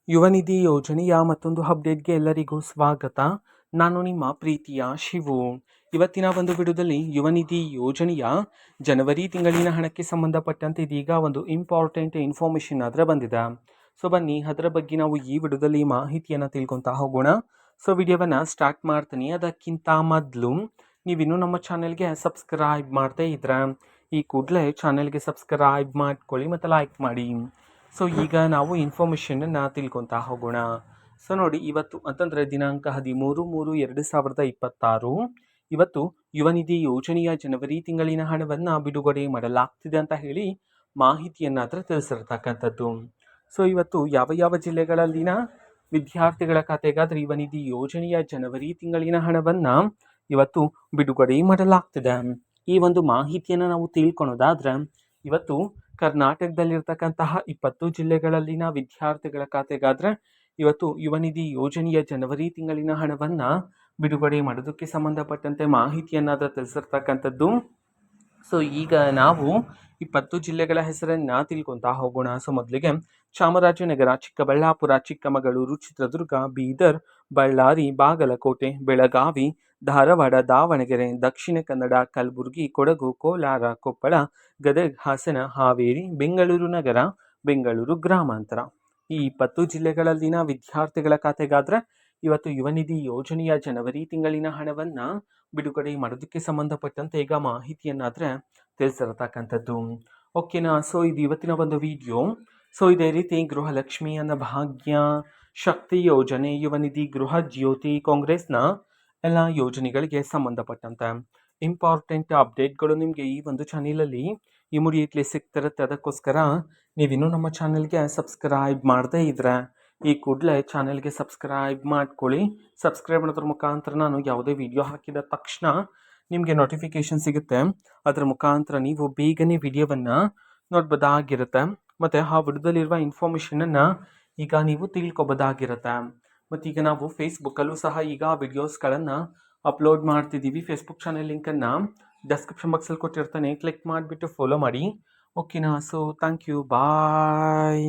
ಯುವ ನಿಧಿ ಯೋಜನೆಯ ಮತ್ತೊಂದು ಅಪ್ಡೇಟ್ಗೆ ಎಲ್ಲರಿಗೂ ಸ್ವಾಗತ. ನಾನು ನಿಮ್ಮ ಪ್ರೀತಿಯ ಶಿವು. ಇವತ್ತಿನ ಒಂದು ವಿಡಿಯೋದಲ್ಲಿ ಯುವ ನಿಧಿ ಯೋಜನೆಯ ಜನವರಿ ತಿಂಗಳಿನ ಹಣಕ್ಕೆ ಸಂಬಂಧಪಟ್ಟಂತೆ ಇದೀಗ ಒಂದು ಇಂಪಾರ್ಟೆಂಟ್ ಇನ್ಫಾರ್ಮೇಷನ್ ಆದರೆ ಬಂದಿದೆ. ಸೊ ಬನ್ನಿ ಅದರ ಬಗ್ಗೆ ನಾವು ಈ ವಿಡಿಯೋದಲ್ಲಿ ಮಾಹಿತಿಯನ್ನು ತಿಳ್ಕೊತಾ ಹೋಗೋಣ. ಸೊ ವಿಡಿಯೋವನ್ನು ಸ್ಟಾರ್ಟ್ ಮಾಡ್ತೀನಿ. ಅದಕ್ಕಿಂತ ಮೊದಲು ನೀವಿನ್ನೂ ನಮ್ಮ ಚಾನೆಲ್ಗೆ ಸಬ್ಸ್ಕ್ರೈಬ್ ಮಾಡ್ತಾ ಇದ್ರೆ ಈ ಕೂಡಲೇ ಚಾನೆಲ್ಗೆ ಸಬ್ಸ್ಕ್ರೈಬ್ ಮಾಡ್ಕೊಳ್ಳಿ ಮತ್ತು ಲೈಕ್ ಮಾಡಿ. ಸೊ ಈಗ ನಾವು ಇನ್ಫಾರ್ಮೇಷನನ್ನು ತಿಳ್ಕೊತಾ ಹೋಗೋಣ. ಸೊ ನೋಡಿ, ಇವತ್ತು ಅಂತಂದರೆ ದಿನಾಂಕ 13/3/2026 ಇವತ್ತು ಯುವ ನಿಧಿ ಯೋಜನೆಯ ಜನವರಿ ತಿಂಗಳಿನ ಹಣವನ್ನು ಬಿಡುಗಡೆ ಮಾಡಲಾಗ್ತಿದೆ ಅಂತ ಹೇಳಿ ಮಾಹಿತಿಯನ್ನಾದರೆ ತಿಳಿಸಿರ್ತಕ್ಕಂಥದ್ದು. ಸೊ ಇವತ್ತು ಯಾವ ಯಾವ ಜಿಲ್ಲೆಗಳಲ್ಲಿನ ವಿದ್ಯಾರ್ಥಿಗಳ ಖಾತೆಗಾದರೆ ಯುವ ನಿಧಿ ಯೋಜನೆಯ ಜನವರಿ ತಿಂಗಳಿನ ಹಣವನ್ನು ಇವತ್ತು ಬಿಡುಗಡೆ ಮಾಡಲಾಗ್ತಿದೆ. ಈ ಒಂದು ಮಾಹಿತಿಯನ್ನು ನಾವು ತಿಳ್ಕೊಳೋದಾದ್ರೆ, ಇವತ್ತು ಕರ್ನಾಟಕದಲ್ಲಿರ್ತಕ್ಕಂತಹ 20 ಜಿಲ್ಲೆಗಳಲ್ಲಿನ ವಿದ್ಯಾರ್ಥಿಗಳ ಖಾತೆಗಾದರೆ ಇವತ್ತು ಯುವ ನಿಧಿ ಯೋಜನೆಯ ಜನವರಿ ತಿಂಗಳಿನ ಹಣವನ್ನು ಬಿಡುಗಡೆ ಮಾಡೋದಕ್ಕೆ ಸಂಬಂಧಪಟ್ಟಂತೆ ಮಾಹಿತಿಯನ್ನಾದರೂ ತಿಳಿಸಿರ್ತಕ್ಕಂಥದ್ದು. ಸೊ ಈಗ ನಾವು 20 ಜಿಲ್ಲೆಗಳ ಹೆಸರನ್ನು ತಿಳ್ಕೊತಾ ಹೋಗೋಣ. ಸೊ ಮೊದಲಿಗೆ ಚಾಮರಾಜನಗರ, ಚಿಕ್ಕಬಳ್ಳಾಪುರ, ಚಿಕ್ಕಮಗಳೂರು, ಚಿತ್ರದುರ್ಗ, ಬೀದರ್, ಬಳ್ಳಾರಿ, ಬಾಗಲಕೋಟೆ, ಬೆಳಗಾವಿ, ಧಾರವಾಡ, ದಾವಣಗೆರೆ, ದಕ್ಷಿಣ ಕನ್ನಡ, ಕಲಬುರಗಿ, ಕೊಡಗು, ಕೋಲಾರ, ಕೊಪ್ಪಳ, ಗದಗ, ಹಾಸನ, ಹಾವೇರಿ, ಬೆಂಗಳೂರು ನಗರ, ಬೆಂಗಳೂರು ಗ್ರಾಮಾಂತರ. ಈ 20 ಜಿಲ್ಲೆಗಳಲ್ಲಿನ ವಿದ್ಯಾರ್ಥಿಗಳ ಖಾತೆಗಾದರೆ ಇವತ್ತು ಯುವ ನಿಧಿ ಯೋಜನೆಯ ಜನವರಿ ತಿಂಗಳಿನ ಹಣವನ್ನು ಬಿಡುಗಡೆ ಮಾಡೋದಕ್ಕೆ ಸಂಬಂಧಪಟ್ಟಂತೆ ಈಗ ಮಾಹಿತಿಯನ್ನಾದರೆ ತಿಳಿಸಿರತಕ್ಕಂಥದ್ದು. ಓಕೆನಾ. ಸೊ ಇದು ಇವತ್ತಿನ ಒಂದು ವಿಡಿಯೋ. ಸೊ ಇದೇ ರೀತಿ ಗೃಹಲಕ್ಷ್ಮಿ, ಅನ್ನಭಾಗ್ಯ, ಶಕ್ತಿ ಯೋಜನೆ, ಯುವ ನಿಧಿ, ಗೃಹ ಜ್ಯೋತಿ, ಕಾಂಗ್ರೆಸ್ನ ಎಲ್ಲ ಯೋಜನೆಗಳಿಗೆ ಸಂಬಂಧಪಟ್ಟಂತೆ ಇಂಪಾರ್ಟೆಂಟ್ ಅಪ್ಡೇಟ್ಗಳು ನಿಮಗೆ ಈ ಒಂದು ಚಾನಲಲ್ಲಿ ಇಮಿಡಿಯೇಟ್ಲಿ ಸಿಗ್ತಿರುತ್ತೆ. ಅದಕ್ಕೋಸ್ಕರ ನೀವಿನ್ನೂ ನಮ್ಮ ಚಾನಲ್ಗೆ ಸಬ್ಸ್ಕ್ರೈಬ್ ಮಾಡದೇ ಇದ್ರೆ ಈ ಕೂಡಲೇ ಚಾನೆಲ್ಗೆ ಸಬ್ಸ್ಕ್ರೈಬ್ ಮಾಡ್ಕೊಳ್ಳಿ. ಸಬ್ಸ್ಕ್ರೈಬ್ ಮಾಡೋದ್ರ ಮುಖಾಂತರ ನಾನು ಯಾವುದೇ ವಿಡಿಯೋ ಹಾಕಿದ ತಕ್ಷಣ ನಿಮಗೆ ನೋಟಿಫಿಕೇಶನ್ ಸಿಗುತ್ತೆ. ಅದರ ಮುಖಾಂತರ ನೀವು ಬೇಗನೆ ವಿಡಿಯೋವನ್ನು ನೋಡ್ಬೋದಾಗಿರುತ್ತೆ ಮತ್ತು ಆ ವಿಡಿಯೋದಲ್ಲಿರುವ ಇನ್ಫಾರ್ಮೇಷನನ್ನು ಈಗ ನೀವು ತಿಳ್ಕೊಬೋದಾಗಿರುತ್ತೆ. ಮತ್ತು ಈಗ ನಾವು ಫೇಸ್ಬುಕ್ಕಲ್ಲೂ ಸಹ ಈಗ ವಿಡಿಯೋಸ್ಗಳನ್ನು ಅಪ್ಲೋಡ್ ಮಾಡ್ತಿದ್ದೀವಿ. ಫೇಸ್ಬುಕ್ ಚಾನೆಲ್ ಲಿಂಕನ್ನು ಡಿಸ್ಕ್ರಿಪ್ಷನ್ ಬಾಕ್ಸಲ್ಲಿ ಕೊಟ್ಟಿರ್ತಾನೆ, ಕ್ಲಿಕ್ ಮಾಡಿಬಿಟ್ಟು ಫಾಲೋ ಮಾಡಿ. ಓಕೆನಾ. So thank you, bye.